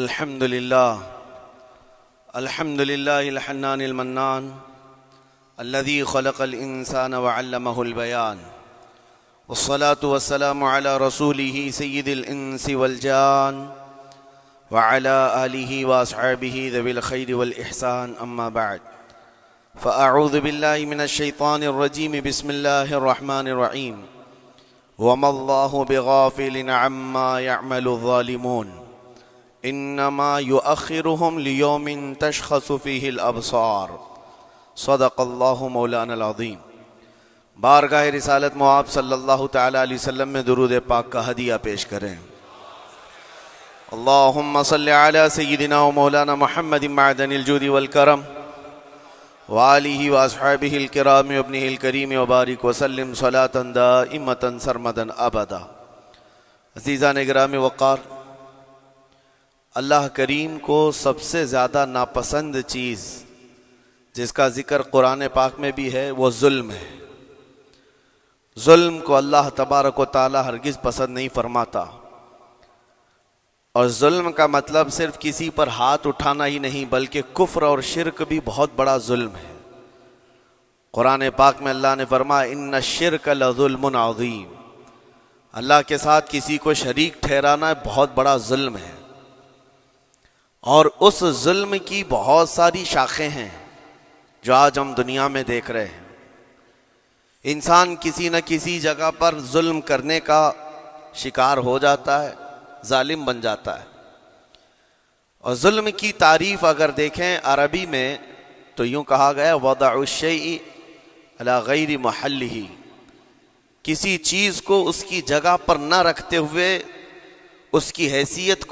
الحمد لله الحنان المنان الذي خلق الإنسان وعلمه البيان والصلاة والسلام على رسوله سيد الإنس والجان وعلى آله وأصحابه ذوي الخير والإحسان أما بعد فأعوذ بالله من الشيطان الرجيم بسم الله الرحمن الرحيم وما الله بغافل عما يعمل الظالمون انما يؤخرهم ليوم تشخص فيه الابصار صدق اللہ مولانا العظیم۔ بارگاہ رسالت مواب صلی اللہ تعالی علیہ وسلم میں درود پاک کا ہدیہ پیش کریں۔ اللہم صلی علی سیدنا و مولانا محمد معدن الجود والکرم وآلہ واصحابہ الکرام وابنہ الکریم وبارک وسلم صلاة دائمة سرمدا ابدا۔ عزیزان گرامی وقار، اللہ کریم کو سب سے زیادہ ناپسند چیز جس کا ذکر قرآن پاک میں بھی ہے وہ ظلم ہے۔ ظلم کو اللہ تبارک و تعالی ہرگز پسند نہیں فرماتا، اور ظلم کا مطلب صرف کسی پر ہاتھ اٹھانا ہی نہیں بلکہ کفر اور شرک بھی بہت بڑا ظلم ہے۔ قرآن پاک میں اللہ نے فرمایا ان الشرک لظلم عظیم، اللہ کے ساتھ کسی کو شریک ٹھہرانا بہت بڑا ظلم ہے، اور اس ظلم کی بہت ساری شاخیں ہیں جو آج ہم دنیا میں دیکھ رہے ہیں۔ انسان کسی نہ کسی جگہ پر ظلم کرنے کا شکار ہو جاتا ہے، ظالم بن جاتا ہے۔ اور ظلم کی تعریف اگر دیکھیں عربی میں تو یوں کہا گیا وضع الشیء علی غیر محلہ، کسی چیز کو اس کی جگہ پر نہ رکھتے ہوئے، اس کی حیثیت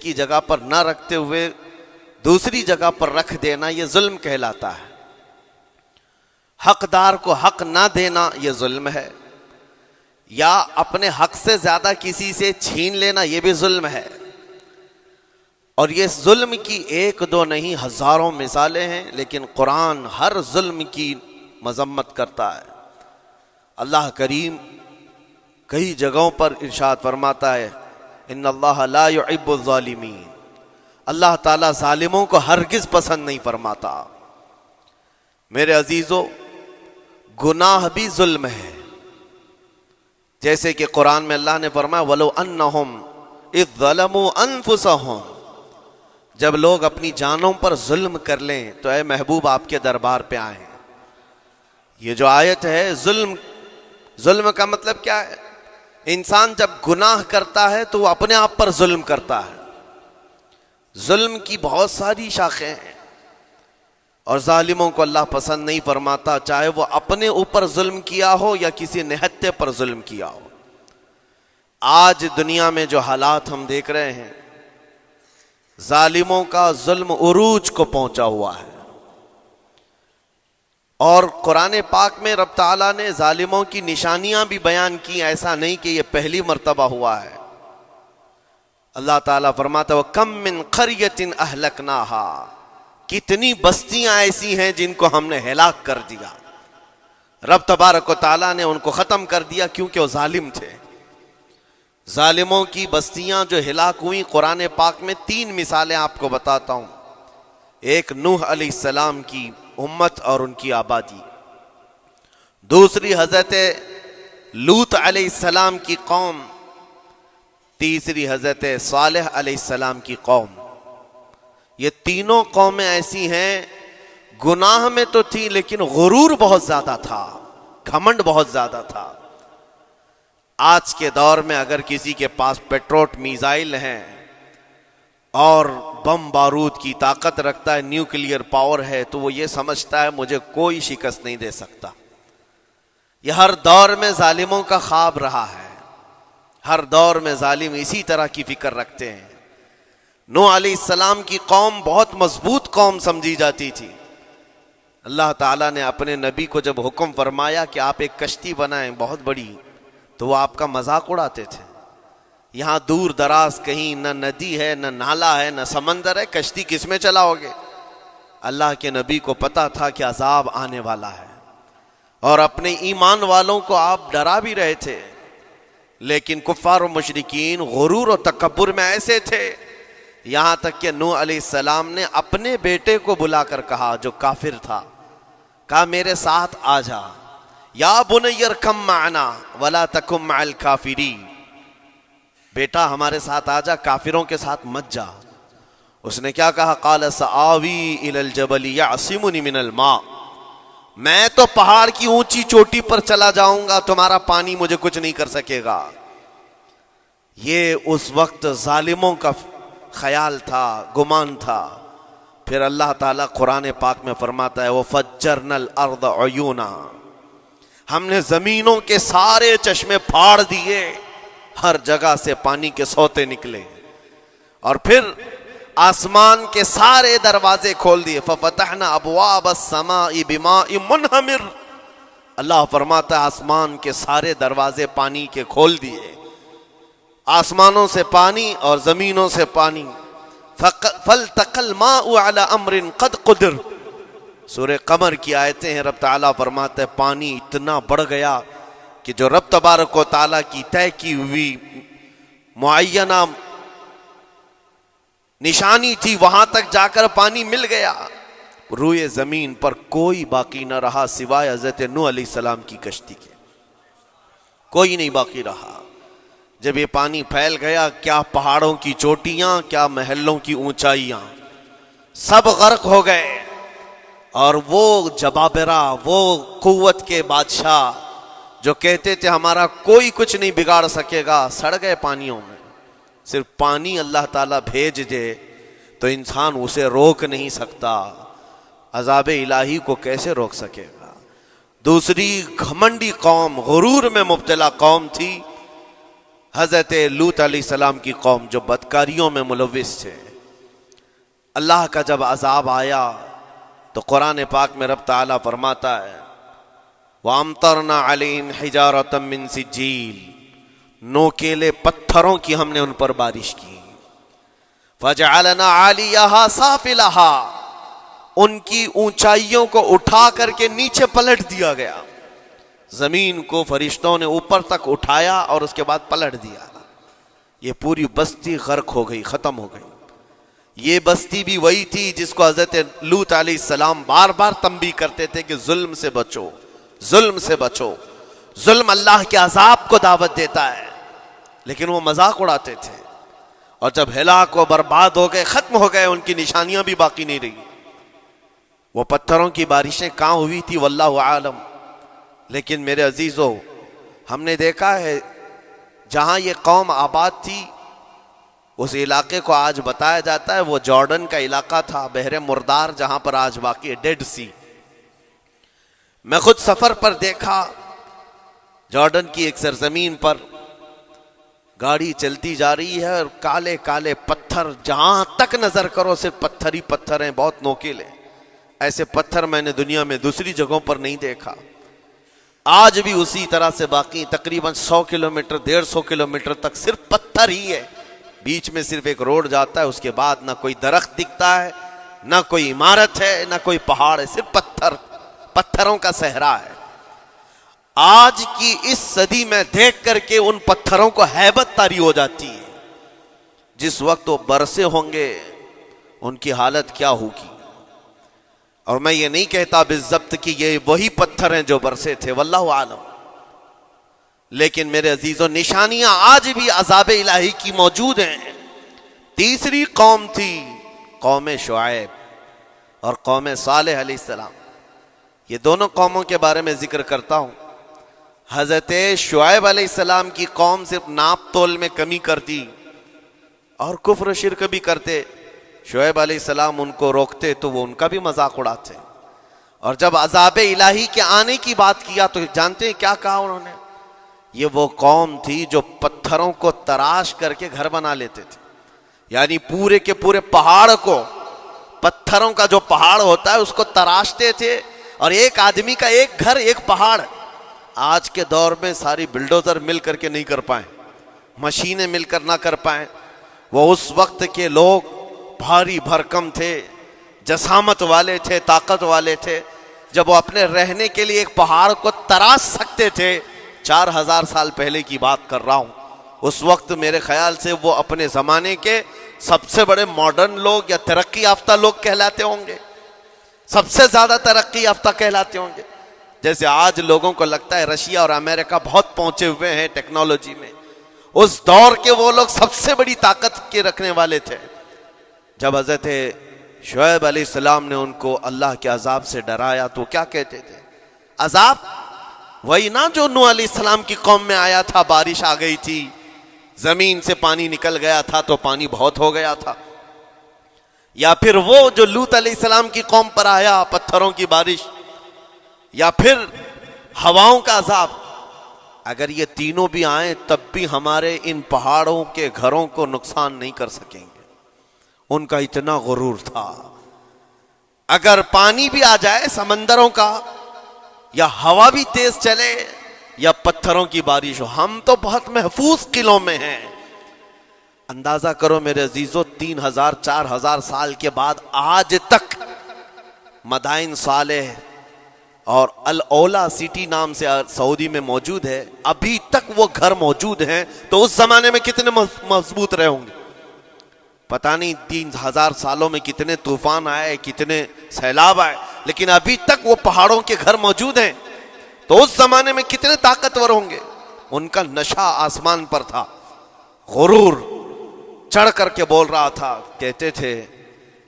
کی جگہ پر نہ رکھتے ہوئے دوسری جگہ پر رکھ دینا، یہ ظلم کہلاتا ہے۔ حقدار کو حق نہ دینا یہ ظلم ہے، یا اپنے حق سے زیادہ کسی سے چھین لینا یہ بھی ظلم ہے۔ اور یہ ظلم کی ایک دو نہیں ہزاروں مثالیں ہیں، لیکن قرآن ہر ظلم کی مذمت کرتا ہے۔ اللہ کریم کئی جگہوں پر ارشاد فرماتا ہے ان اللہ لا يحب الظالمین، اللہ تعالیٰ ظالموں کو ہرگز پسند نہیں فرماتا۔ میرے عزیزو، گناہ بھی ظلم ہے، جیسے کہ قرآن میں اللہ نے فرمایا وَلَوْ أَنَّهُمْ إِذْ ظَلَمُوا أَنفُسَهُمْ، جب لوگ اپنی جانوں پر ظلم کر لیں تو اے محبوب آپ کے دربار پہ آئیں۔ یہ جو آیت ہے، ظلم کا مطلب کیا ہے؟ انسان جب گناہ کرتا ہے تو وہ اپنے آپ پر ظلم کرتا ہے۔ ظلم کی بہت ساری شاخیں ہیں، اور ظالموں کو اللہ پسند نہیں فرماتا، چاہے وہ اپنے اوپر ظلم کیا ہو یا کسی نہتے پر ظلم کیا ہو۔ آج دنیا میں جو حالات ہم دیکھ رہے ہیں، ظالموں کا ظلم عروج کو پہنچا ہوا ہے، اور قرآن پاک میں رب تعالیٰ نے ظالموں کی نشانیاں بھی بیان کی، ایسا نہیں کہ یہ پہلی مرتبہ ہوا ہے۔ اللہ تعالیٰ فرماتا ہے وَكَم مِّن قَرْيَةٍ أَهْلَكْنَاهَا، کتنی بستیاں ایسی ہیں جن کو ہم نے ہلاک کر دیا۔ رب تبارک و تعالیٰ نے ان کو ختم کر دیا کیونکہ وہ ظالم تھے۔ ظالموں کی بستیاں جو ہلاک ہوئیں، قرآن پاک میں 3 مثالیں آپ کو بتاتا ہوں۔ ایک نوح علیہ السلام کی امت اور ان کی آبادی، دوسری حضرت لوط علیہ السلام کی قوم، تیسری حضرت صالح علیہ السلام کی قوم۔ یہ تینوں قومیں ایسی ہیں، گناہ میں تو تھی لیکن غرور بہت زیادہ تھا، گھمنڈ بہت زیادہ تھا۔ آج کے دور میں اگر کسی کے پاس پیٹروٹ میزائل ہیں اور بم بارود کی طاقت رکھتا ہے، نیوکلیئر پاور ہے، تو وہ یہ سمجھتا ہے مجھے کوئی شکست نہیں دے سکتا۔ یہ ہر دور میں ظالموں کا خواب رہا ہے، ہر دور میں ظالم اسی طرح کی فکر رکھتے ہیں۔ نوح علیہ السلام کی قوم بہت مضبوط قوم سمجھی جاتی تھی۔ اللہ تعالیٰ نے اپنے نبی کو جب حکم فرمایا کہ آپ ایک کشتی بنائیں بہت بڑی، تو وہ آپ کا مذاق اڑاتے تھے۔ یہاں دور دراز کہیں نہ ندی ہے، نہ نالا ہے، نہ سمندر ہے، کشتی کس میں چلاؤ گے؟ اللہ کے نبی کو پتا تھا کہ عذاب آنے والا ہے، اور اپنے ایمان والوں کو آپ ڈرا بھی رہے تھے، لیکن کفار و مشرکین غرور و تکبر میں ایسے تھے یہاں تک کہ نوح علیہ السلام نے اپنے بیٹے کو بلا کر کہا جو کافر تھا، کہا میرے ساتھ آ جا، یا بنی ارکم معنا ولا تکن مع الکافرین، بیٹا ہمارے ساتھ آ جا، کافروں کے ساتھ مت جا۔ اس نے کیا کہا؟ قال سآوی الی الجبل یعصمنی من الماء، میں تو پہاڑ کی اونچی چوٹی پر چلا جاؤں گا، تمہارا پانی مجھے کچھ نہیں کر سکے گا۔ یہ اس وقت ظالموں کا خیال تھا، گمان تھا۔ پھر اللہ تعالیٰ قرآن پاک میں فرماتا ہے وَفَجَّرْنَا الْأَرْضَ عُيُونًا، ہم نے زمینوں کے سارے چشمے پھاڑ دیے، ہر جگہ سے پانی کے سوتے نکلے، اور پھر آسمان کے سارے دروازے کھول دیے۔ فَفَتَحْنَا أَبْوَابَ السَّمَاءِ بِمَاءٍ مُنْهَمِرٍ، اللہ فرماتا ہے آسمان کے سارے دروازے پانی کے کھول دیے، آسمانوں سے پانی اور زمینوں سے پانی۔ فَالْتَقَى الْمَاءُ عَلَى أَمْرٍ قَدْ قُدِرَ، سورہ قمر کی آیتیں ہیں، رب تعالیٰ فرماتا ہے پانی اتنا بڑھ گیا کہ جو رب تبارک و تعالیٰ کی طے کی ہوئی معینہ نشانی تھی وہاں تک جا کر پانی مل گیا، روئے زمین پر کوئی باقی نہ رہا سوائے حضرت نوح علیہ السلام کی کشتی کے، کوئی نہیں باقی رہا۔ جب یہ پانی پھیل گیا، کیا پہاڑوں کی چوٹیاں، کیا محلوں کی اونچائیاں، سب غرق ہو گئے، اور وہ جبابرہ، وہ قوت کے بادشاہ جو کہتے تھے ہمارا کوئی کچھ نہیں بگاڑ سکے گا، سڑ گئے پانیوں میں۔ صرف پانی اللہ تعالیٰ بھیج دے تو انسان اسے روک نہیں سکتا، عذاب الہی کو کیسے روک سکے گا؟ دوسری گھمنڈی قوم، غرور میں مبتلا قوم تھی حضرت لوط علیہ السلام کی قوم، جو بدکاریوں میں ملوث تھے۔ اللہ کا جب عذاب آیا تو قرآن پاک میں رب تعالیٰ فرماتا ہے وَأَمْطَرْنَا عَلَيْهِمْ حِجَارَةً مِّن سِجِّيلٍ، نوکیلے پتھروں کی ہم نے ان پر بارش کی۔ فَجَعَلْنَا عَالِيَهَا سَافِلَهَا، ان کی اونچائیوں کو اٹھا کر کے نیچے پلٹ دیا گیا، زمین کو فرشتوں نے اوپر تک اٹھایا اور اس کے بعد پلٹ دیا۔ یہ پوری بستی غرق ہو گئی، ختم ہو گئی۔ یہ بستی بھی وہی تھی جس کو حضرت لوط علیہ السلام بار بار تنبیہ کرتے تھے کہ ظلم سے بچو، ظلم سے بچو، ظلم اللہ کے عذاب کو دعوت دیتا ہے، لیکن وہ مذاق اڑاتے تھے، اور جب ہلاک و برباد ہو گئے، ختم ہو گئے، ان کی نشانیاں بھی باقی نہیں رہی۔ وہ پتھروں کی بارشیں کہاں ہوئی تھی واللہ عالم، لیکن میرے عزیزو ہم نے دیکھا ہے جہاں یہ قوم آباد تھی اس علاقے کو آج بتایا جاتا ہے وہ جارڈن کا علاقہ تھا، بحر مردار جہاں پر آج باقی ہے، ڈیڈ سی۔ میں خود سفر پر دیکھا، جارڈن کی ایک سرزمین پر گاڑی چلتی جا رہی ہے اور کالے کالے پتھر، جہاں تک نظر کرو صرف پتھر ہی پتھر ہیں، بہت نوکیلے۔ ایسے پتھر میں نے دنیا میں دوسری جگہوں پر نہیں دیکھا۔ آج بھی اسی طرح سے باقی، تقریباً 100 کلومیٹر 150 کلومیٹر تک صرف پتھر ہی ہے، بیچ میں صرف ایک روڈ جاتا ہے، اس کے بعد نہ کوئی درخت دکھتا ہے، نہ کوئی عمارت ہے، نہ کوئی پہاڑ ہے، صرف پتھر، پتھروں کا صحرا ہے۔ آج کی اس صدی میں دیکھ کر کے ان پتھروں کو ہیبت طاری ہو جاتی ہے، جس وقت وہ برسے ہوں گے ان کی حالت کیا ہوگی۔ اور میں یہ نہیں کہتا بالضبط کہ یہ وہی پتھر ہیں جو برسے تھے، واللہ عالم، لیکن میرے عزیزوں نشانیاں آج بھی عذاب الہی کی موجود ہیں۔ تیسری قوم تھی قوم شعیب اور قوم صالح علیہ السلام۔ یہ دونوں قوموں کے بارے میں ذکر کرتا ہوں۔ حضرت شعیب علیہ السلام کی قوم صرف ناپ تول میں کمی کرتی اور کفر و شرک بھی کرتے، شعیب علیہ السلام ان کو روکتے تو وہ ان کا بھی مذاق اڑاتے، اور جب عذاب الہی کے آنے کی بات کیا تو جانتے ہیں کیا کہا انہوں نے؟ یہ وہ قوم تھی جو پتھروں کو تراش کر کے گھر بنا لیتے تھے، یعنی پورے کے پورے پہاڑ کو، پتھروں کا جو پہاڑ ہوتا ہے اس کو تراشتے تھے، اور ایک آدمی کا ایک گھر ایک پہاڑ۔ آج کے دور میں ساری بلڈوزر مل کر کے نہیں کر پائیں، مشینیں مل کر نہ کر پائیں، وہ اس وقت کے لوگ بھاری بھرکم تھے، جسامت والے تھے، طاقت والے تھے، جب وہ اپنے رہنے کے لیے ایک پہاڑ کو تراش سکتے تھے۔ 4000 سال پہلے کی بات کر رہا ہوں، اس وقت میرے خیال سے وہ اپنے زمانے کے سب سے بڑے ماڈرن لوگ یا ترقی یافتہ لوگ کہلاتے ہوں گے، سب سے زیادہ ترقی یافتہ کہلاتے ہوں گے. جیسے آج لوگوں کو لگتا ہے رشیا اور امریکہ بہت پہنچے ہوئے ہیں ٹیکنالوجی میں، اس دور کے وہ لوگ سب سے بڑی طاقت کے رکھنے والے تھے. جب حضرت شعیب علیہ السلام نے ان کو اللہ کے عذاب سے ڈرایا تو کیا کہتے تھے؟ عذاب وہی نا جو نوح علیہ السلام کی قوم میں آیا تھا، بارش آ گئی تھی، زمین سے پانی نکل گیا تھا تو پانی بہت ہو گیا تھا. یا پھر وہ جو لوط علیہ السلام کی قوم پر آیا، پتھروں کی بارش، یا پھر ہواؤں کا عذاب. اگر یہ تینوں بھی آئیں تب بھی ہمارے ان پہاڑوں کے گھروں کو نقصان نہیں کر سکیں گے. ان کا اتنا غرور تھا. اگر پانی بھی آ جائے سمندروں کا، یا ہوا بھی تیز چلے، یا پتھروں کی بارش ہو، ہم تو بہت محفوظ قلعوں میں ہیں. اندازہ کرو میرے عزیزو، 3000 4000 سال کے بعد آج تک مدائن صالح اور الاولا سٹی نام سے سعودی میں موجود ہے، ابھی تک وہ گھر موجود ہیں. تو اس زمانے میں کتنے مضبوط رہے ہوں گے؟ پتہ نہیں 3000 سالوں میں کتنے طوفان آئے، کتنے سیلاب آئے، لیکن ابھی تک وہ پہاڑوں کے گھر موجود ہیں. تو اس زمانے میں کتنے طاقتور ہوں گے. ان کا نشہ آسمان پر تھا، غرور چڑھ کر کے بول رہا تھا. کہتے تھے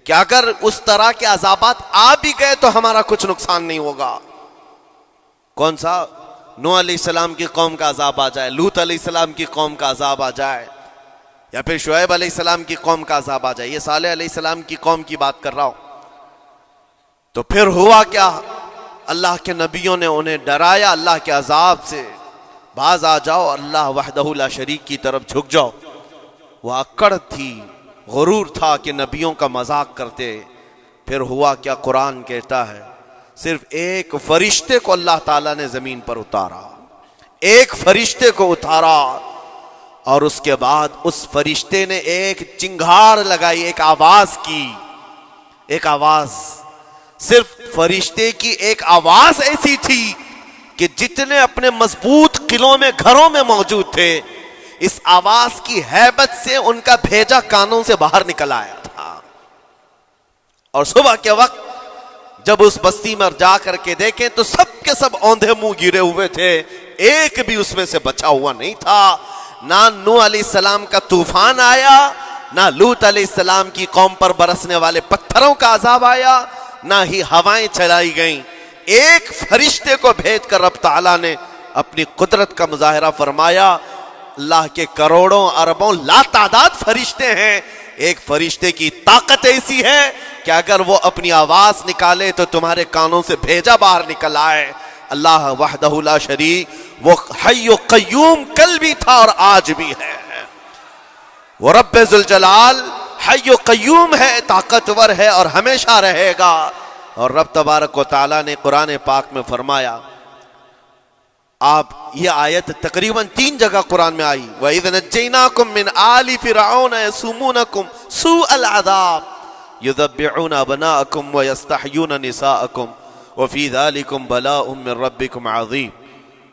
کہ اگر اس طرح کے عذابات آ بھی گئے تو ہمارا کچھ نقصان نہیں ہوگا. کون سا؟ نوح علیہ السلام کی قوم کا عذاب آ جائے، لوط علیہ السلام کی قوم کا عذاب آ جائے، یا پھر شعیب علیہ السلام کی قوم کا عذاب آ جائے. یہ صالح علیہ السلام کی قوم کی بات کر رہا ہوں. تو پھر ہوا کیا؟ اللہ کے نبیوں نے انہیں ڈرایا اللہ کے عذاب سے. باز آ جاؤ، اللہ وحدہ لا شریک کی طرف جھک جاؤ. وہ اکڑ تھی، غرور تھا کہ نبیوں کا مذاق کرتے. پھر ہوا کیا؟ قرآن کہتا ہے صرف ایک فرشتے کو اللہ تعالیٰ نے زمین پر اتارا، ایک فرشتے کو اتارا، اور اس کے بعد اس فرشتے نے ایک چنگھاڑ لگائی، ایک آواز کی. ایک آواز، صرف فرشتے کی ایک آواز ایسی تھی کہ جتنے اپنے مضبوط قلعوں میں گھروں میں موجود تھے، اس آواز کی ہیبت سے ان کا بھیجا کانوں سے باہر نکل آیا تھا. اور صبح کے وقت جب اس بستی میں جا کر کے دیکھیں تو سب کے سب اوندھے منہ گرے ہوئے تھے، ایک بھی اس میں سے بچا ہوا نہیں تھا. نہ نوح علیہ السلام کا طوفان آیا، نہ لوط علیہ السلام کی قوم پر برسنے والے پتھروں کا عذاب آیا، نہ ہی ہوائیں چلائی گئیں. ایک فرشتے کو بھیج کر رب تعالیٰ نے اپنی قدرت کا مظاہرہ فرمایا. اللہ کے کروڑوں اربوں لا تعداد فرشتے ہیں، ایک فرشتے کی طاقت ایسی ہے کہ اگر وہ اپنی آواز نکالے تو تمہارے کانوں سے بھیجا باہر نکل آئے. اللہ وحدہ لا شریک، وہ حی و قیوم کل بھی تھا اور آج بھی ہے. وہ رب ذوالجلال حی و قیوم ہے، طاقتور ہے اور ہمیشہ رہے گا. اور رب تبارک و تعالیٰ نے قرآن پاک میں فرمایا، آپ یہ آیت تقریباً 3 جگہ قرآن میں آئی، وَإِذْ نَجَّيْنَاكُمْ مِنْ آلِ فِرْعَوْنَ يَسُومُونَكُمْ سُوءَ الْعَذَابِ يُذَبِّحُونَ أَبْنَاءَكُمْ وَيَسْتَحْيُونَ نِسَاءَكُمْ وَفِي ذَلِكُمْ بَلَاءٌ مِّن رَبِّكُمْ عَظِيمٌ.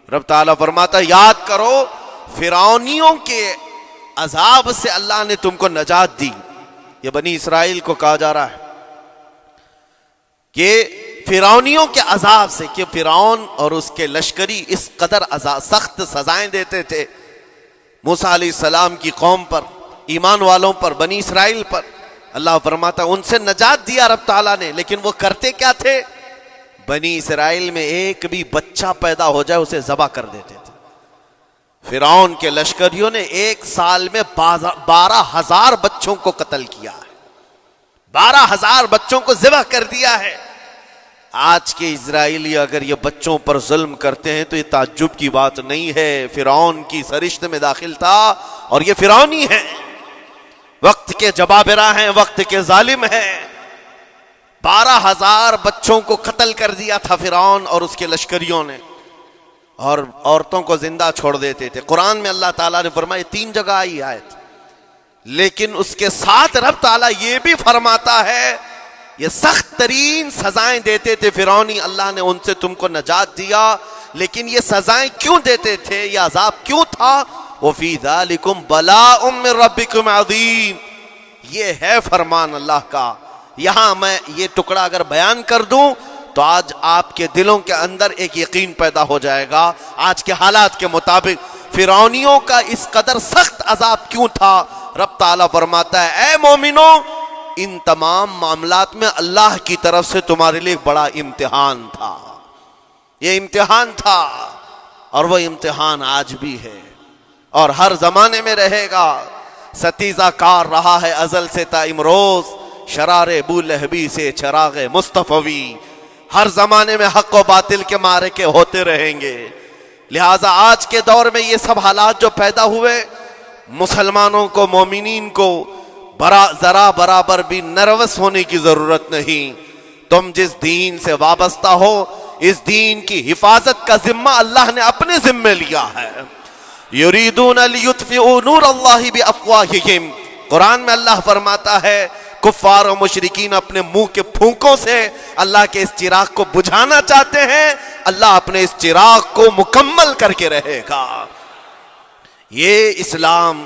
رب تعالیٰ فرماتا ہے یاد کرو فرعونیوں کے عذاب سے اللہ نے تم کو نجات دی. یہ بنی اسرائیل کو کہا جا رہا ہے کہ فرعونیوں کے عذاب سے، کہ فرعون اور اس کے لشکری اس قدر سخت سزائیں دیتے تھے موسیٰ علیہ السلام کی قوم پر، ایمان والوں پر، بنی اسرائیل پر. اللہ فرماتا ان سے نجات دیا رب تعالیٰ نے، لیکن وہ کرتے کیا تھے؟ بنی اسرائیل میں ایک بھی بچہ پیدا ہو جائے اسے ذبح کر دیتے تھے. فرعون کے لشکریوں نے ایک سال میں 12,000 بچوں کو قتل کیا ہے، 12,000 بچوں کو ذبح کر دیا ہے. آج کے اسرائیلی اگر یہ بچوں پر ظلم کرتے ہیں تو یہ تعجب کی بات نہیں ہے. فرعون کی سرشت میں داخل تھا اور یہ فرعونی ہے، وقت کے جبابرہ ہیں، وقت کے ظالم ہیں. 12,000 بچوں کو قتل کر دیا تھا فرعون اور اس کے لشکریوں نے، اور عورتوں کو زندہ چھوڑ دیتے تھے. قرآن میں اللہ تعالیٰ نے فرمایا 3 جگہ آئی آیت، لیکن اس کے ساتھ رب تعالیٰ یہ بھی فرماتا ہے یہ سخت ترین سزائیں دیتے تھے فرعونی، اللہ نے ان سے تم کو نجات دیا. لیکن یہ سزائیں کیوں دیتے تھے، یہ عذاب کیوں تھا؟ وَفِي ذَلِكُمْ بَلَاءٌ مِّن رَبِّكُمْ عَظِيمٌ. یہ ہے فرمان اللہ کا. یہاں میں یہ ٹکڑا اگر بیان کر دوں تو آج آپ کے دلوں کے اندر ایک یقین پیدا ہو جائے گا. آج کے حالات کے مطابق فرعونیوں کا اس قدر سخت عذاب کیوں تھا؟ رب تعالیٰ فرماتا ہے اے مومنو، ان تمام معاملات میں اللہ کی طرف سے تمہارے لیے بڑا امتحان تھا. یہ امتحان تھا اور وہ امتحان آج بھی ہے اور ہر زمانے میں رہے گا. ستیزہ کار رہا ہے ازل سے تا امروز، شرار ابو لہبی سے چراغ مصطفی. ہر زمانے میں حق و باطل کے معرکے ہوتے رہیں گے. لہٰذا آج کے دور میں یہ سب حالات جو پیدا ہوئے، مسلمانوں کو، مومنین کو ذرا برابر بھی نروس ہونے کی ضرورت نہیں. تم جس دین سے وابستہ ہو، اس دین کی حفاظت کا ذمہ اللہ نے اپنے ذمے لیا ہے. یریدون لیطفئوا نور اللہ بافواہہم. قرآن میں اللہ فرماتا ہے کفار و مشرکین اپنے منہ کے پھونکوں سے اللہ کے اس چراغ کو بجھانا چاہتے ہیں، اللہ اپنے اس چراغ کو مکمل کر کے رہے گا. یہ اسلام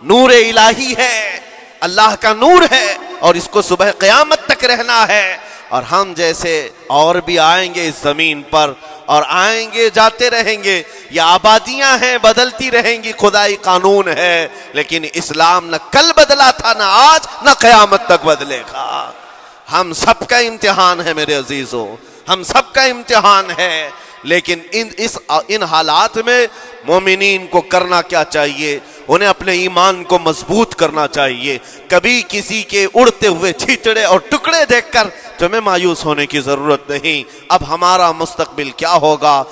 نور الہی ہے، اللہ کا نور ہے اور اس کو صبح قیامت تک رہنا ہے. اور ہم جیسے اور بھی آئیں گے اس زمین پر اور آئیں گے جاتے رہیں گے. یہ آبادیاں ہیں، بدلتی رہیں گی، خدائی قانون ہے، لیکن اسلام نہ کل بدلا تھا، نہ آج، نہ قیامت تک بدلے گا. ہم سب کا امتحان ہے میرے عزیزو، ہم سب کا امتحان ہے. لیکن ان حالات میں مومنین کو کرنا کیا چاہیے؟ انہیں اپنے ایمان کو مضبوط کرنا چاہیے. کبھی کسی کے اڑتے ہوئے چھیٹڑے اور ٹکڑے دیکھ کر تمہیں مایوس ہونے کی ضرورت نہیں. اب ہمارا مستقبل کیا ہوگا؟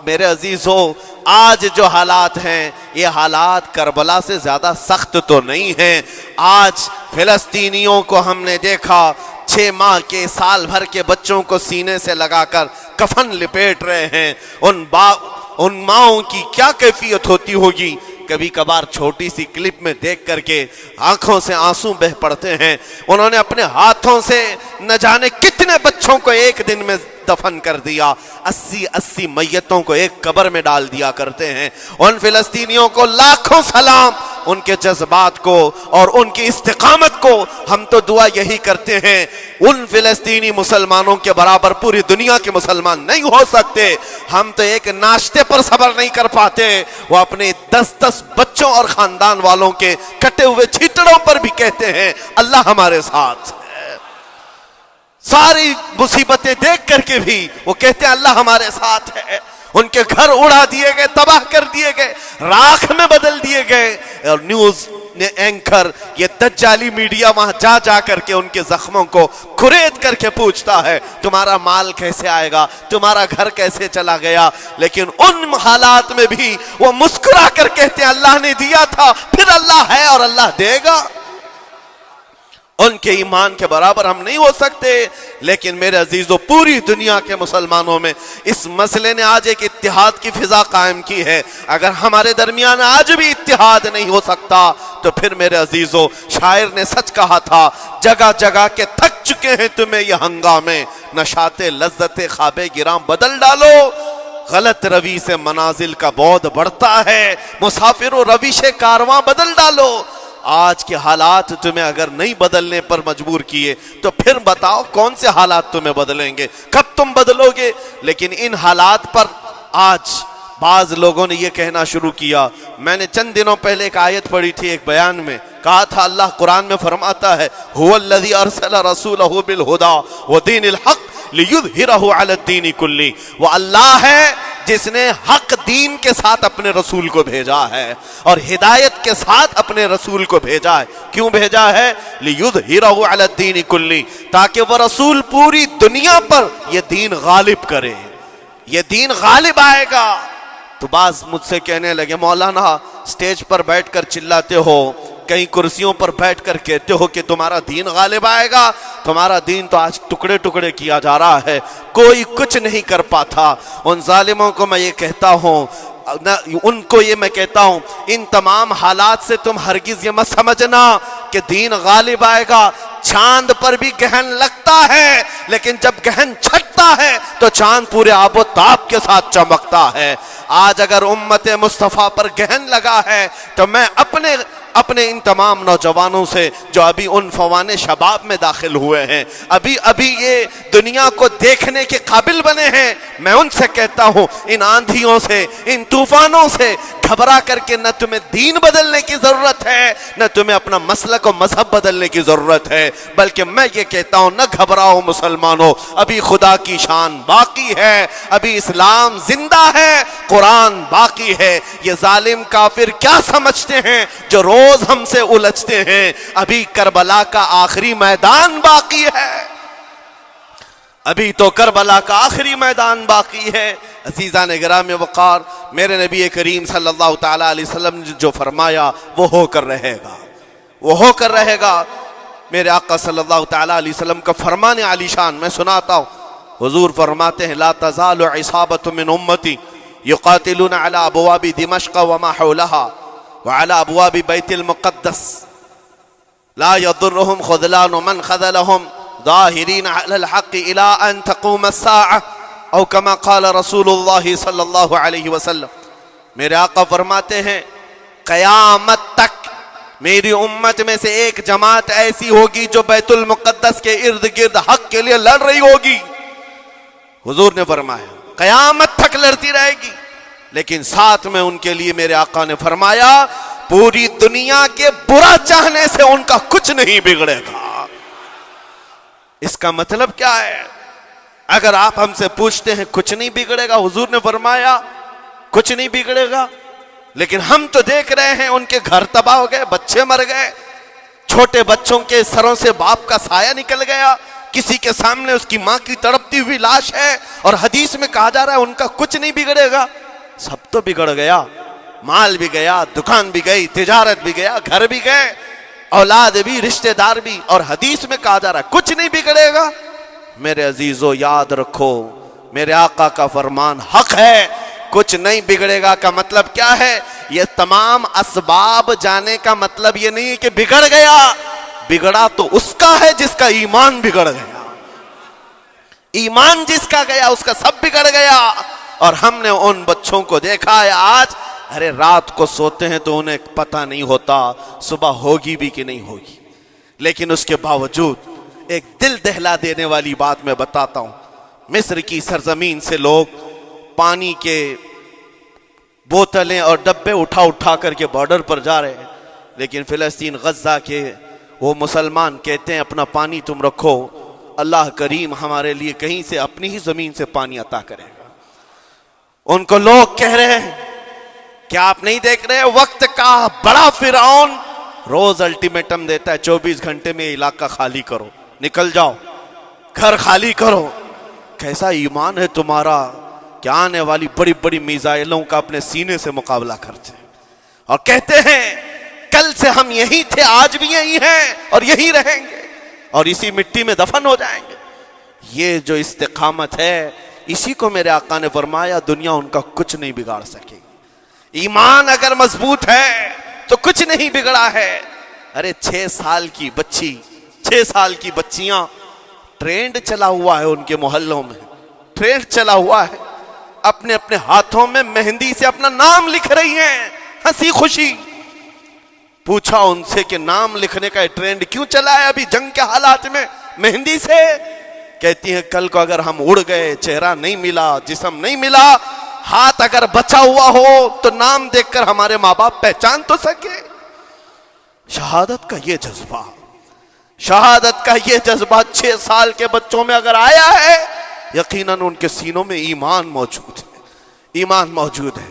میرے عزیزو، آج جو حالات ہیں یہ حالات کربلا سے زیادہ سخت تو نہیں ہیں. آج فلسطینیوں کو ہم نے دیکھا 6 ماہ کے، سال بھر کے بچوں کو سینے سے لگا کر کفن لپیٹ رہے ہیں. ان ماؤں کی کیا کیفیت ہوتی ہوگی؟ کبھی کبھار چھوٹی سی کلپ میں دیکھ کر کے آنکھوں سے آنسو بہ پڑتے ہیں. انہوں نے اپنے ہاتھوں سے نہ جانے کتنے بچوں کو ایک دن میں دفن کر دیا. 80 میتوں کو ایک قبر میں ڈال دیا کرتے ہیں. ان فلسطینیوں کو لاکھوں سلام، ان کے جذبات کو اور ان کی استقامت کو. ہم تو دعا یہی کرتے ہیں ان فلسطینی مسلمانوں کے برابر پوری دنیا کے مسلمان نہیں ہو سکتے. ہم تو ایک ناشتے پر صبر نہیں کر پاتے، وہ اپنے 10 بچوں اور خاندان والوں کے کٹے ہوئے چھیٹڑوں پر بھی کہتے ہیں اللہ ہمارے ساتھ ہے. ساری مصیبتیں دیکھ کر کے بھی وہ کہتے ہیں اللہ ہمارے ساتھ ہے. ان کے گھر اڑا دیے گئے، تباہ کر دیے گئے، راکھ میں بدل دیے گئے. اور نیوز اینکر، یہ دجالی میڈیا وہاں جا کر کے ان کے زخموں کو کھرید کر کے پوچھتا ہے تمہارا مال کیسے آئے گا، تمہارا گھر کیسے چلا گیا. لیکن ان حالات میں بھی وہ مسکرا کر کہتے ہیں اللہ نے دیا تھا، پھر اللہ ہے اور اللہ دے گا. ان کے ایمان کے برابر ہم نہیں ہو سکتے. لیکن میرے عزیزو، پوری دنیا کے مسلمانوں میں اس مسئلے نے آج ایک اتحاد کی فضا قائم کی ہے. اگر ہمارے درمیان آج بھی اتحاد نہیں ہو سکتا تو پھر میرے عزیزو، شاعر نے سچ کہا تھا جگہ جگہ کے تھک چکے ہیں تمہیں یہ ہنگامے، نشاط لذت خواب گراں بدل ڈالو. غلط روی سے منازل کا بعد بڑھتا ہے، مسافر و روش کارواں بدل ڈالو. آج کے حالات تمہیں اگر نہیں بدلنے پر مجبور کیے تو پھر بتاؤ کون سے حالات تمہیں بدلیں گے، کب تم بدلو گے؟ لیکن ان حالات پر آج بعض لوگوں نے یہ کہنا شروع کیا. میں نے چند دنوں پہلے ایک آیت پڑھی تھی، ایک بیان میں کہا تھا اللہ قرآن میں فرماتا ہے هو الذی ارسل رسولہ بالہدی ودین الحق لیظہرہ علی الدین کلہ. وہ اللہ ہے جس نے حق دین کے ساتھ اپنے رسول کو بھیجا ہے اور ہدایت کے ساتھ اپنے رسول کو بھیجا ہے. کیوں بھیجا ہے؟ لیظہرہ علی الدین کلہ، تاکہ وہ رسول پوری دنیا پر یہ دین غالب کرے. یہ دین غالب آئے گا. تو بعض مجھ سے کہنے لگے مولانا سٹیج پر بیٹھ کر چلاتے ہو، کئی کرسیوں پر بیٹھ کر کہتے ہو کہ تمہارا دین غالب آئے گا. تمہارا دین تو آج ٹکڑے ٹکڑے کیا جا رہا ہے، کوئی کچھ نہیں کر پاتا. ان ظالموں کو میں یہ کہتا ہوں، ان کو یہ میں کہتا ہوں، ان تمام حالات سے تم ہرگز یہ مت سمجھنا کہ دین غالب آئے گا. چاند پر بھی گہن لگتا ہے، لیکن جب گہن چھٹتا ہے تو چاند پورے آب و تاب کے ساتھ چمکتا ہے. آج اگر امت مصطفیٰ پر گہن لگا ہے تو میں اپنے ان تمام نوجوانوں سے جو ابھی ان فوان شباب میں داخل ہوئے ہیں، ابھی یہ دنیا کو دیکھنے کے قابل بنے ہیں، میں ان سے کہتا ہوں ان آندھیوں سے، ان طوفانوں سے گھبرا کر کے نہ تمہیں دین بدلنے کی ضرورت ہے، نہ تمہیں اپنا مسلک و مذہب بدلنے کی ضرورت ہے، بلکہ میں یہ کہتا ہوں نہ گھبراؤ مسلمانوں، ابھی خدا کی شان باقی ہے، ابھی اسلام زندہ ہے، قرآن باقی ہے۔ یہ ظالم کافر کیا سمجھتے ہیں جو روز ہم سے الجھتے ہیں؟ ابھی کربلا کا آخری میدان باقی ہے، ابھی تو کربلا کا آخری میدان باقی ہے۔ عزیزان گرامی وقار، میرے نبی کریم صلی اللہ تعالی علیہ وسلم نے جو فرمایا وہ ہو کر رہے گا، وہ ہو کر رہے گا۔ میرے آقا صلی اللہ تعالی علیہ وسلم کا فرمان عالی شان میں سناتا ہوں۔ حضور فرماتے ہیں لا تزال عصابۃ من امتی یقاتلون علی ابواب دمشق وما حولها وعلى ابواب بیت المقدس لا يضرهم خذلان من خذلهم ظاہرین علی الحق الى ان تقوم الساعة او کما قال رسول اللہ صلی اللہ علیہ وسلم۔ میرے آقا فرماتے ہیں قیامت تک میری امت میں سے ایک جماعت ایسی ہوگی جو بیت المقدس کے ارد گرد حق کے لیے لڑ رہی ہوگی۔ حضور نے فرمایا قیامت تک لڑتی رہے گی، لیکن ساتھ میں ان کے لیے میرے آقا نے فرمایا پوری دنیا کے برا چاہنے سے ان کا کچھ نہیں بگڑے گا۔ اس کا مطلب کیا ہے؟ اگر آپ ہم سے پوچھتے ہیں کچھ نہیں بگڑے گا، حضور نے فرمایا کچھ نہیں بگڑے گا، لیکن ہم تو دیکھ رہے ہیں ان کے گھر تباہ ہو گئے، بچے مر گئے، چھوٹے بچوں کے سروں سے باپ کا سایہ نکل گیا، کسی کے سامنے اس کی ماں کی تڑپتی ہوئی لاش ہے، اور حدیث میں کہا جا رہا ہے ان کا کچھ نہیں بگڑے گا۔ سب تو بگڑ گیا، مال بھی گیا، دکان بھی گئی، تجارت بھی گیا، گھر بھی گئے، اولاد بھی، رشتہ دار بھی، اور حدیث میں کہا جا رہا ہے کچھ نہیں بگڑے گا۔ میرے عزیزو یاد رکھو میرے آقا کا فرمان حق ہے، کچھ نہیں بگڑے گا کا مطلب کیا ہے؟ یہ تمام اسباب جانے کا مطلب یہ نہیں کہ بگڑ گیا، بگڑا تو اس کا ہے جس کا ایمان بگڑ گیا، ایمان جس کا گیا اس کا سب بگڑ گیا۔ اور ہم نے ان بچوں کو دیکھا ہے آج، ارے رات کو سوتے ہیں تو انہیں پتہ نہیں ہوتا صبح ہوگی بھی کہ نہیں ہوگی، لیکن اس کے باوجود ایک دل دہلا دینے والی بات میں بتاتا ہوں۔ مصر کی سرزمین سے لوگ پانی کے بوتلیں اور ڈبے اٹھا کر کے بارڈر پر جا رہے ہیں، لیکن فلسطین غزہ کے وہ مسلمان کہتے ہیں اپنا پانی تم رکھو، اللہ کریم ہمارے لیے کہیں سے اپنی ہی زمین سے پانی عطا کرے گا۔ ان کو لوگ کہہ رہے ہیں کیا آپ نہیں دیکھ رہے وقت کا بڑا فرعون روز الٹیمیٹم دیتا ہے 24 گھنٹے میں علاقہ خالی کرو، نکل جاؤ، گھر خالی کرو۔ کیسا ایمان ہے تمہارا کہ آنے والی بڑی بڑی میزائلوں کا اپنے سینے سے مقابلہ کرتے ہیں، اور کہتے ہیں کل سے ہم یہی تھے، آج بھی یہی ہیں اور یہی رہیں گے اور اسی مٹی میں دفن ہو جائیں گے۔ یہ جو استقامت ہے اسی کو میرے آقا نے فرمایا دنیا ان کا کچھ نہیں بگاڑ سکے گی۔ ایمان اگر مضبوط ہے تو کچھ نہیں بگڑا ہے۔ ارے 6 سال کی بچی، 6 سال کی بچیاں، ٹرینڈ چلا ہوا ہے ان کے محلوں میں، ٹرینڈ چلا ہوا ہے، اپنے اپنے ہاتھوں میں مہندی سے اپنا نام لکھ رہی ہیں ہنسی خوشی۔ پوچھا ان سے کہ نام لکھنے کا ٹرینڈ کیوں چلا ہے ابھی جنگ کے حالات میں مہندی سے؟ کہتی ہیں کل کو اگر ہم اڑ گئے، چہرہ نہیں ملا، جسم نہیں ملا، ہاتھ اگر بچا ہوا ہو تو نام دیکھ کر ہمارے ماں باپ پہچان تو سکے۔ شہادت کا یہ جذبہ، شہادت کا یہ جذبہ 6 سال کے بچوں میں اگر آیا ہے، یقیناً ان کے سینوں میں ایمان موجود ہے، ایمان موجود ہے۔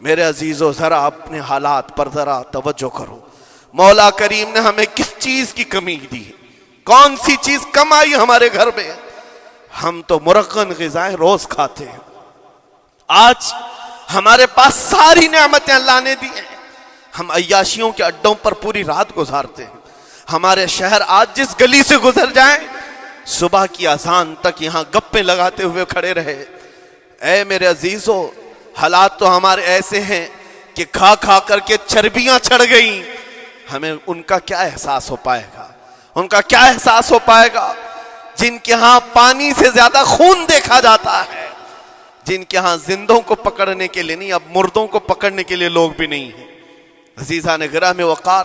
میرے عزیزو ذرا اپنے حالات پر ذرا توجہ کرو، مولا کریم نے ہمیں کس چیز کی کمی دی ہے؟ کون سی چیز کم آئی ہمارے گھر میں؟ ہم تو مرغن غذائیں روز کھاتے ہیں، آج ہمارے پاس ساری نعمتیں اللہ نے دی ہیں، ہم عیاشیوں کے اڈوں پر پوری رات گزارتے ہیں۔ ہمارے شہر آج جس گلی سے گزر جائیں صبح کی اذان تک یہاں گپیں لگاتے ہوئے کھڑے رہے۔ اے میرے عزیزو حالات تو ہمارے ایسے ہیں کہ کھا کھا کر کے چربیاں چڑھ گئیں، ہمیں ان کا کیا احساس ہو پائے گا؟ ان کا کیا احساس ہو پائے گا جن کے ہاں پانی سے زیادہ خون دیکھا جاتا ہے، جن کے ہاں زندوں کو پکڑنے کے لیے نہیں اب مردوں کو پکڑنے کے لیے لوگ بھی نہیں ہیں۔ عزیزان گرامی وقار،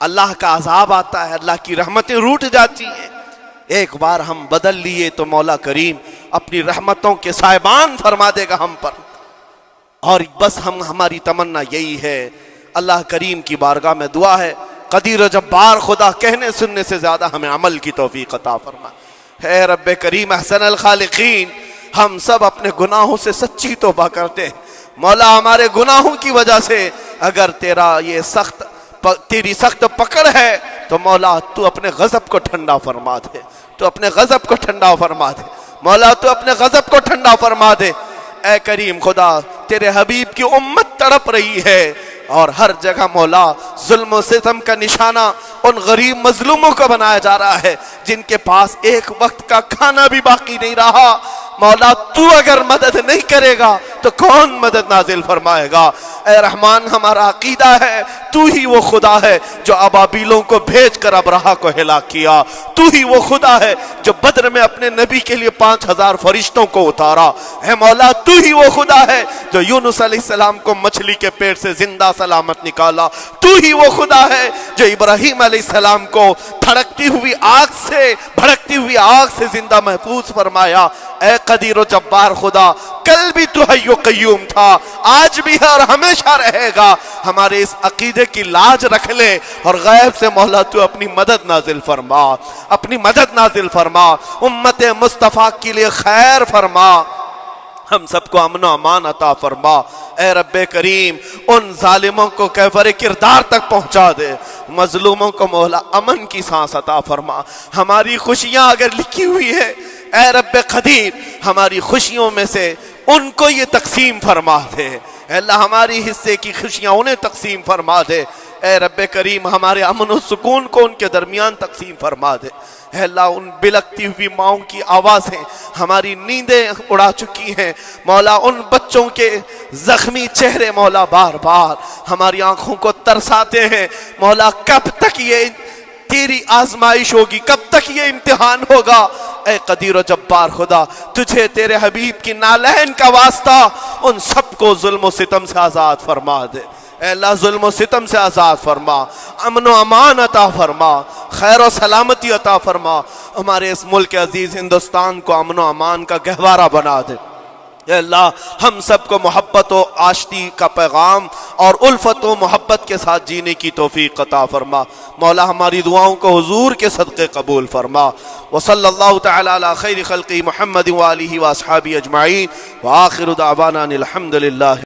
اللہ کا عذاب آتا ہے، اللہ کی رحمتیں روٹ جاتی ہیں۔ ایک بار ہم بدل لیے تو مولا کریم اپنی رحمتوں کے سائبان فرما دے گا ہم پر، اور بس ہماری تمنا یہی ہے۔ اللہ کریم کی بارگاہ میں دعا ہے، قدیر و جبار خدا کہنے سننے سے زیادہ ہمیں عمل کی توفیق عطا فرما۔ اے رب کریم احسن الخالقین، ہم سب اپنے گناہوں سے سچی توبہ کرتے ہیں مولا۔ ہمارے گناہوں کی وجہ سے اگر تیری سخت پکڑ ہے تو مولا تو اپنے غضب کو ٹھنڈا فرما دے، تو اپنے غضب کو ٹھنڈا فرما دے مولا، تو اپنے غضب کو ٹھنڈا فرما دے۔ اے کریم خدا، تیرے حبیب کی امت تڑپ رہی ہے، اور ہر جگہ مولا ظلم و ستم کا نشانہ ان غریب مظلوموں کو بنایا جا رہا ہے جن کے پاس ایک وقت کا کھانا بھی باقی نہیں رہا۔ مولا تو اگر مدد نہیں کرے گا تو کون مدد نازل فرمائے گا؟ اے رحمان، ہمارا عقیدہ ہے تو ہی وہ خدا ہے جو ابابیلوں کو بھیج کر ابرہہ کو ہلاک کیا، تو ہی وہ خدا ہے جو بدر میں اپنے نبی کے لیے 5000 فرشتوں کو اتارا۔ اے مولا، تو ہی وہ خدا ہے جو یونس علیہ السلام کو مچھلی کے پیٹ سے زندہ سلامت نکالا، تو ہی وہ خدا ہے جو ابراہیم علیہ السلام کو بھڑکتی ہوئی آگ سے زندہ محفوظ فرمایا۔ اے قدیر و جبار خدا، کل بھی تو حی و قیوم تھا، آج بھی ہے اور ہمیشہ رہے گا۔ ہمارے اس عقیدے کی لاج رکھ لے، اور غیب سے مولا تو اپنی مدد نازل فرما، اپنی مدد نازل فرما، امت مصطفیٰ کے لیے خیر فرما، ہم سب کو امن و امان عطا فرما۔ اے رب کریم، ان ظالموں کو کیفر کردار تک پہنچا دے، مظلوموں کو مولا امن کی سانس عطا فرما۔ ہماری خوشیاں اگر لکھی ہوئی ہے اے رب قدیر، ہماری خوشیوں میں سے ان کو یہ تقسیم فرما دے۔ اے اللہ، ہماری حصے کی خوشیاں انہیں تقسیم فرما دے۔ اے رب کریم، ہمارے امن و سکون کو ان کے درمیان تقسیم فرما دے۔ اے اللہ، ان بلکتی ہوئی ماؤں کی آوازیں ہماری نیندیں اڑا چکی ہیں مولا، ان بچوں کے زخمی چہرے مولا بار بار ہماری آنکھوں کو ترساتے ہیں مولا۔ کب تک یہ تیری آزمائش ہوگی، کب تک یہ امتحان ہوگا؟ اے قدیر و جبار خدا، تجھے تیرے حبیب کی نالین کا واسطہ ان سب کو ظلم و ستم سے آزاد فرما دے۔ اے اللہ، ظلم و ستم سے آزاد فرما، امن و امان عطا فرما، خیر و سلامتی عطا فرما۔ ہمارے اس ملک عزیز ہندوستان کو امن و امان کا گہوارہ بنا دے۔ اے اللہ، ہم سب کو محبت و آشتی کا پیغام اور الفت و محبت کے ساتھ جینے کی توفیق عطا فرما۔ مولا، ہماری دعاؤں کو حضور کے صدقے قبول فرما۔ وصلی اللہ تعالی علی خیر خلقہ محمد وآلہ واصحابہ اجمعین، وآخر دعوانا الحمد للہ۔